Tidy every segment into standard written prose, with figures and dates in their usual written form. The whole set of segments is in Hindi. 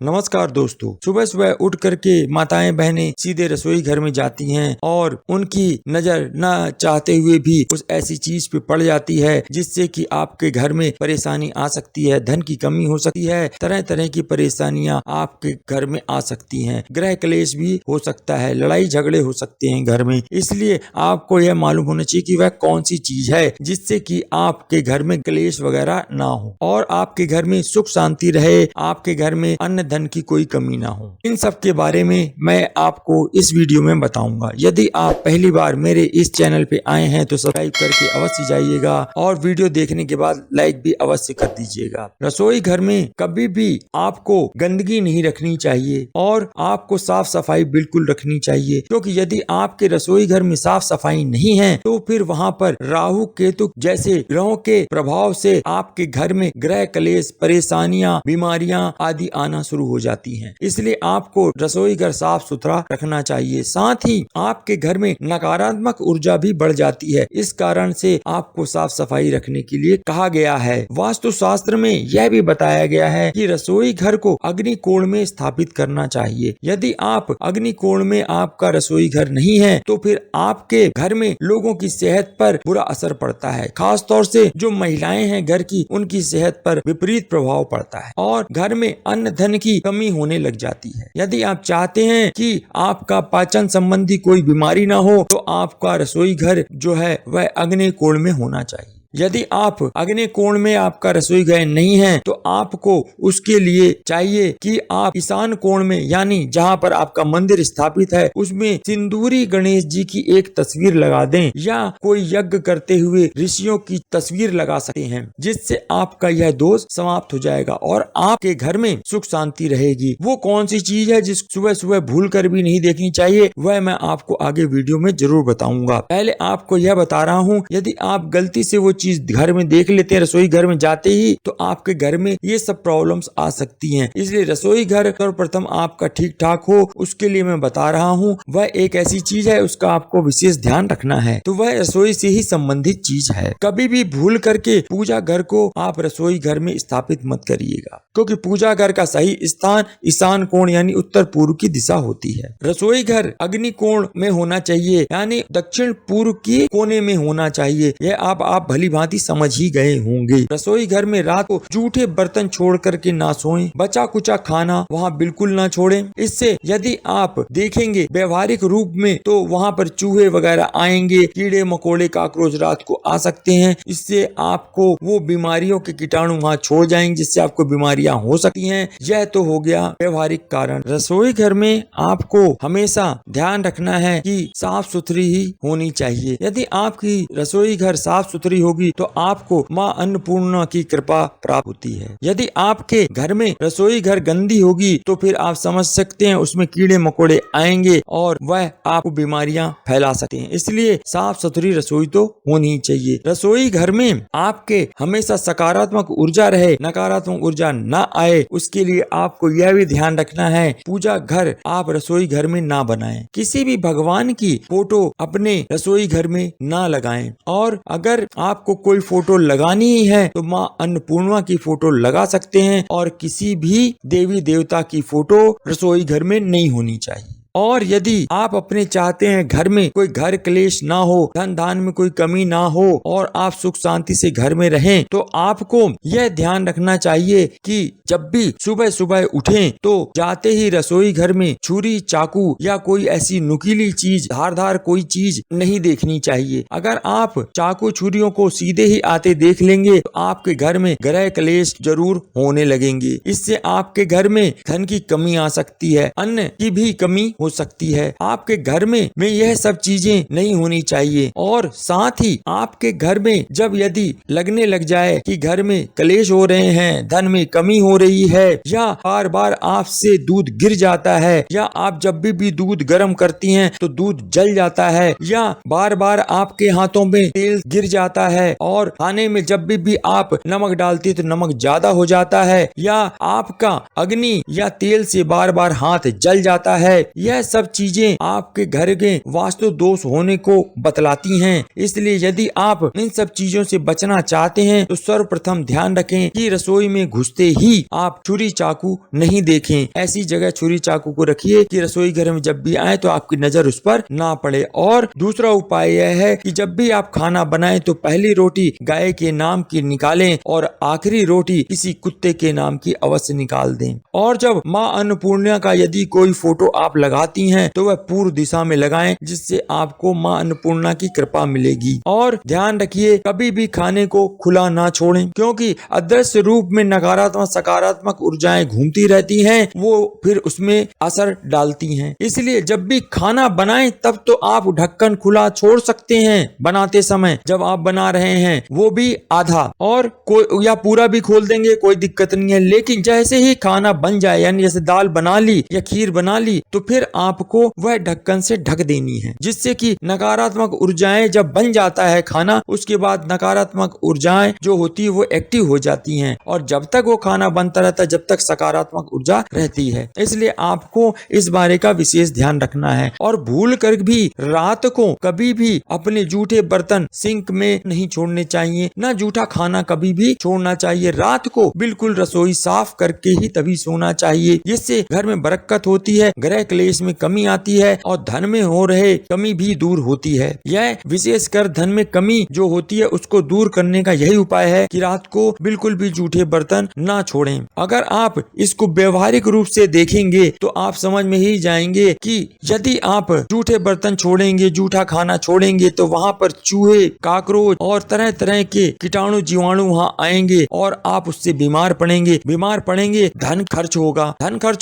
नमस्कार दोस्तों, सुबह सुबह उठ करके माताएं बहनें सीधे रसोई घर में जाती हैं और उनकी नजर न चाहते हुए भी उस ऐसी चीज पे पड़ जाती है जिससे कि आपके घर में परेशानी आ सकती है, धन की कमी हो सकती है, तरह तरह की परेशानियां आपके घर में आ सकती हैं, ग्रह क्लेश भी हो सकता है, लड़ाई झगड़े हो सकते हैं घर में। इसलिए आपको यह मालूम होना चाहिए कि वह कौन सी चीज है जिससे कि आपके घर में क्लेश वगैरह ना हो और आपके घर में सुख शांति रहे, आपके घर में अन्न धन की कोई कमी ना हो। इन सब के बारे में मैं आपको इस वीडियो में बताऊंगा। यदि आप पहली बार मेरे इस चैनल पे आए हैं तो सब्सक्राइब करके अवश्य जाइएगा और वीडियो देखने के बाद लाइक भी अवश्य कर दीजिएगा। रसोई घर में कभी भी आपको गंदगी नहीं रखनी चाहिए और आपको साफ सफाई बिल्कुल रखनी चाहिए, क्योंकि यदि आपके रसोई घर में साफ सफाई नहीं है तो फिर वहाँ पर राहु केतु जैसे ग्रहों के प्रभाव से आपके घर में ग्रह क्लेश, परेशानियां, बीमारियां आदि आना शुरू हो जाती हैं। इसलिए आपको रसोई घर साफ सुथरा रखना चाहिए। साथ ही आपके घर में नकारात्मक ऊर्जा भी बढ़ जाती है, इस कारण से आपको साफ सफाई रखने के लिए कहा गया है। वास्तु शास्त्र में यह भी बताया गया है कि रसोई घर को अग्नि कोण में स्थापित करना चाहिए। यदि आप अग्नि कोण में आपका रसोई घर नहीं है तो फिर आपके घर में लोगों की सेहत पर बुरा असर पड़ता है, खास तौर से जो महिलाएं हैं घर की, उनकी सेहत पर विपरीत प्रभाव पड़ता है और घर में अन्न धन की कमी होने लग जाती है। यदि आप चाहते हैं कि आपका पाचन संबंधी कोई बीमारी ना हो तो आपका रसोई घर जो है वह अग्नि कोण में होना चाहिए। यदि आप अग्नि कोण में आपका रसोई घर नहीं है तो आपको उसके लिए चाहिए कि आप ईशान कोण में, यानी जहाँ पर आपका मंदिर स्थापित है, उसमें सिंदूरी गणेश जी की एक तस्वीर लगा दें या कोई यज्ञ करते हुए ऋषियों की तस्वीर लगा सकते हैं, जिससे आपका यह दोष समाप्त हो जाएगा और आपके घर में सुख शांति रहेगी। वो कौन सी चीज है जिस सुबह सुबह भूल कर भी नहीं देखनी चाहिए, वह मैं आपको आगे वीडियो में जरूर बताऊंगा। पहले आपको यह बता रहा हूँ, यदि आप गलती से वो चीज घर में देख लेते हैं रसोई घर में जाते ही, तो आपके घर में ये सब प्रॉब्लम्स आ सकती हैं। इसलिए रसोई घर सर्वप्रथम आपका ठीक ठाक हो, उसके लिए मैं बता रहा हूँ, वह एक ऐसी चीज है उसका आपको विशेष ध्यान रखना है। तो वह रसोई से ही संबंधित चीज है। कभी भी भूल करके पूजा घर को आप रसोई घर में स्थापित मत करिएगा, क्योंकि पूजा घर का सही स्थान ईशान कोण यानी उत्तर पूर्व की दिशा होती है। रसोई घर अग्नि कोण में होना चाहिए, यानी दक्षिण पूर्व के कोने में होना चाहिए। यह आप भली भांति समझ ही गए होंगे। रसोई घर में रात को जूठे बर्तन छोड़ करके ना सोएं, बचा कुचा खाना वहाँ बिल्कुल ना छोड़ें। इससे यदि आप देखेंगे व्यवहारिक रूप में तो वहाँ पर चूहे वगैरह आएंगे, कीड़े मकोड़े काकरोच रात को आ सकते हैं। इससे आपको वो बीमारियों के कीटाणु वहाँ छोड़ जाएंगे, जिससे आपको बीमारियां हो सकती हैं। यह तो हो गया व्यवहारिक कारण। रसोई घर में आपको हमेशा ध्यान रखना है कि साफ सुथरी ही होनी चाहिए। यदि आपकी रसोई घर साफ सुथरी होगी तो आपको माँ अन्नपूर्णा की कृपा प्राप्त होती है। यदि आपके घर में रसोई घर गंदी होगी तो फिर आप समझ सकते हैं उसमें कीड़े मकोड़े आएंगे और वह आपको बीमारियां फैला सकते हैं। इसलिए साफ सुथरी रसोई तो होनी चाहिए। रसोई घर में आपके हमेशा सकारात्मक ऊर्जा रहे, नकारात्मक ऊर्जा न आए, उसके लिए आपको यह भी ध्यान रखना है पूजा घर आप रसोई घर में ना बनाएं। किसी भी भगवान की फोटो अपने रसोई घर में ना लगाएं और अगर आपको कोई फोटो लगानी ही है तो माँ अन्नपूर्णा की फोटो लगा सकते हैं और किसी भी देवी देवता की फोटो रसोई घर में नहीं होनी चाहिए। और यदि आप अपने चाहते हैं घर में कोई घर क्लेश ना हो, धन धान में कोई कमी ना हो और आप सुख शांति से घर में रहें, तो आपको यह ध्यान रखना चाहिए कि जब भी सुबह सुबह उठें तो जाते ही रसोई घर में छुरी चाकू या कोई ऐसी नुकीली चीज, धारदार कोई चीज नहीं देखनी चाहिए। अगर आप चाकू छुरियों को सीधे ही आते देख लेंगे तो आपके घर में ग्रह क्लेश जरूर होने लगेंगे। इससे आपके घर में धन की कमी आ सकती है, अन्न की भी कमी हो सकती है। आपके घर में यह सब चीजें नहीं होनी चाहिए। और साथ ही आपके घर में जब यदि लगने लग जाए कि घर में क्लेश हो रहे हैं, धन में कमी हो रही है, या बार बार आपसे दूध गिर जाता है, या आप जब भी दूध गर्म करती हैं तो दूध जल जाता है, या बार बार आपके हाथों में तेल गिर जाता है और खाने में जब भी आप नमक डालती तो नमक ज्यादा हो जाता है, या आपका अग्नि या तेल से बार बार हाथ जल जाता है, यह सब चीजें आपके घर के वास्तु दोष होने को बतलाती हैं। इसलिए यदि आप इन सब चीजों से बचना चाहते हैं तो सर्वप्रथम ध्यान रखें कि रसोई में घुसते ही आप छुरी चाकू नहीं देखें। ऐसी जगह छुरी चाकू को रखिए कि रसोई घर में जब भी आए तो आपकी नजर उस पर ना पड़े। और दूसरा उपाय यह है कि जब भी आप खाना बनाएं तो पहली रोटी गाय के नाम की निकालें और आखिरी रोटी किसी कुत्ते के नाम की अवश्य निकाल दें। और जब माँ अन्नपूर्णा का यदि कोई फोटो आप लगाती हैं तो वह पूर्व दिशा में लगाएं, जिससे आपको माँ अन्नपूर्णा की कृपा मिलेगी। और ध्यान रखिए कभी भी खाने को खुला ना छोड़ें, क्योंकि अदृश्य रूप में नकारात्मक सकारात्मक ऊर्जाएं घूमती रहती हैं, वो फिर उसमें असर डालती हैं। इसलिए जब भी खाना बनाएं तब तो आप ढक्कन खुला छोड़ सकते हैं बनाते समय, जब आप बना रहे हैं वो भी आधा और कोई या पूरा भी खोल देंगे, कोई दिक्कत नहीं है। लेकिन जैसे ही खाना बन जाए, यानी जैसे दाल बना ली या खीर बना ली, तो फिर आपको वह ढक्कन से ढक देनी है, जिससे कि नकारात्मक ऊर्जाएं जब बन जाता है खाना, उसके बाद नकारात्मक ऊर्जाएं जो होती है वो एक्टिव हो जाती हैं और जब तक वो खाना बनता रहता है जब तक सकारात्मक ऊर्जा रहती है। इसलिए आपको इस बारे का विशेष ध्यान रखना है। और भूल कर भी रात को कभी भी अपने जूठे बर्तन सिंक में नहीं छोड़ने चाहिए, ना जूठा खाना कभी भी छोड़ना चाहिए। रात को बिल्कुल रसोई साफ करके ही तभी सोना चाहिए, जिससे घर में बरकत होती है, ग्रह क्लेश में कमी आती है और धन में हो रहे कमी भी दूर होती है। यह विशेषकर धन में कमी जो होती है उसको दूर करने का यही उपाय है कि रात को बिल्कुल भी जूठे बर्तन ना छोड़ें। अगर आप इसको व्यवहारिक रूप से देखेंगे तो आप समझ में ही जाएंगे कि यदि आप जूठे बर्तन छोड़ेंगे, जूठा खाना छोड़ेंगे, तो वहाँ पर चूहे, काकरोच और तरह तरह के कीटाणु जीवाणु वहाँ आएंगे और आप उससे बीमार पड़ेंगे, धन खर्च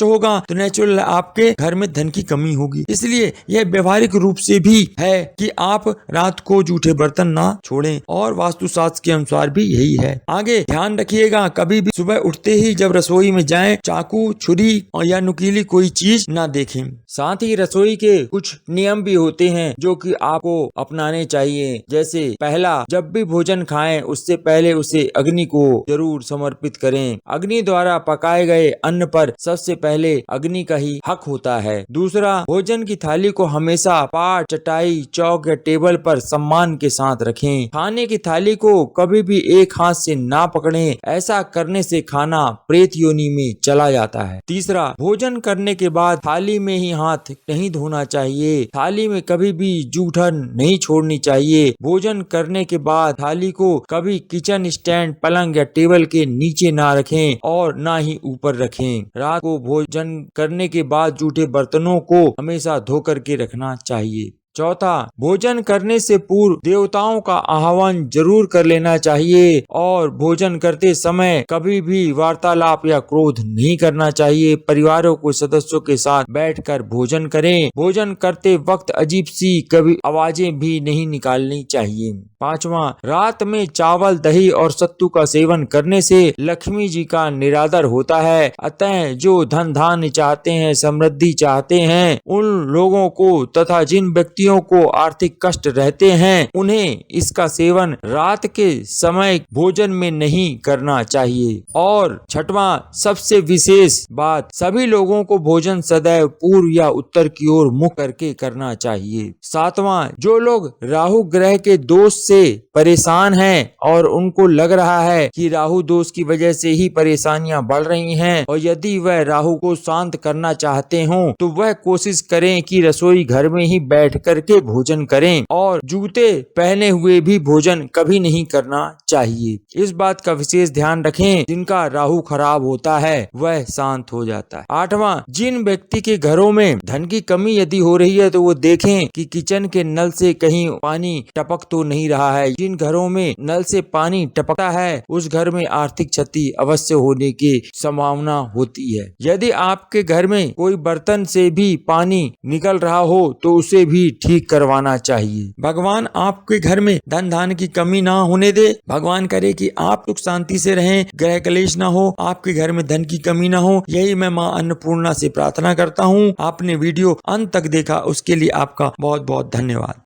होगा तो नेचुरल आपके घर में धन की कमी होगी। इसलिए यह व्यवहारिक रूप से भी है कि आप रात को जूठे बर्तन ना छोड़ें और वास्तुशास्त्र के अनुसार भी यही है। आगे ध्यान रखिएगा कभी भी सुबह उठते ही जब रसोई में जाएं चाकू, छुरी और या नुकीली कोई चीज ना देखें। साथ ही रसोई के कुछ नियम भी होते हैं जो कि आपको अपनाने चाहिए। जैसे पहला, जब भी भोजन खाएं उससे पहले उसे अग्नि को जरूर समर्पित करें। अग्नि द्वारा पकाए गए अन्न पर सबसे पहले अग्नि का ही हक होता है। दूसरा, भोजन की थाली को हमेशा पाट, चटाई, चौक या टेबल पर सम्मान के साथ रखें। खाने की थाली को कभी भी एक हाथ से ना पकड़ें, ऐसा करने से खाना प्रेत योनि में चला जाता है। तीसरा, भोजन करने के बाद थाली में ही हाथ नहीं धोना चाहिए। थाली में कभी भी जूठन नहीं छोड़नी चाहिए। भोजन करने के बाद थाली को कभी किचन स्टैंड, पलंग या टेबल के नीचे ना रखें और ना ही ऊपर रखें। रात को भोजन करने के बाद जूठे बर्तनों को हमेशा धो करके रखना चाहिए। चौथा, भोजन करने से पूर्व देवताओं का आह्वान जरूर कर लेना चाहिए और भोजन करते समय कभी भी वार्तालाप या क्रोध नहीं करना चाहिए। परिवारों के सदस्यों के साथ बैठकर भोजन करें। भोजन करते वक्त अजीब सी कभी आवाजें भी नहीं निकालनी चाहिए। पांचवा, रात में चावल, दही और सत्तू का सेवन करने से लक्ष्मी जी का निरादर होता है। अतः जो धन धान्य चाहते हैं, समृद्धि चाहते हैं, उन लोगों को तथा जिन व्यक्तियों को आर्थिक कष्ट रहते हैं उन्हें इसका सेवन रात के समय भोजन में नहीं करना चाहिए। और छठवां, सबसे विशेष बात, सभी लोगों को भोजन सदैव पूर्व या उत्तर की ओर मुख करके करना चाहिए। सातवां, जो लोग राहु ग्रह के दोष से परेशान हैं और उनको लग रहा है कि राहु दोष की वजह से ही परेशानियां बढ़ रही हैं और यदि वह राहु को शांत करना चाहते हो तो वह कोशिश करें कि रसोई घर में ही बैठ करके भोजन करें और जूते पहने हुए भी भोजन कभी नहीं करना चाहिए। इस बात का विशेष ध्यान रखें, जिनका राहु खराब होता है वह शांत हो जाता है। आठवां, जिन व्यक्ति के घरों में धन की कमी यदि हो रही है तो वो देखें कि किचन के नल से कहीं पानी टपक तो नहीं रहा है। जिन घरों में नल से पानी टपकता है उस घर में आर्थिक क्षति अवश्य होने की संभावना होती है। यदि आपके घर में कोई बर्तन से भी पानी निकल रहा हो तो उसे भी ठीक करवाना चाहिए। भगवान आपके घर में धन धान्य की कमी ना होने दे। भगवान करे कि आप सुख शांति से रहें, ग्रह क्लेश ना हो, आपके घर में धन की कमी ना हो। यही मैं माँ अन्नपूर्णा से प्रार्थना करता हूँ। आपने वीडियो अंत तक देखा उसके लिए आपका बहुत बहुत धन्यवाद।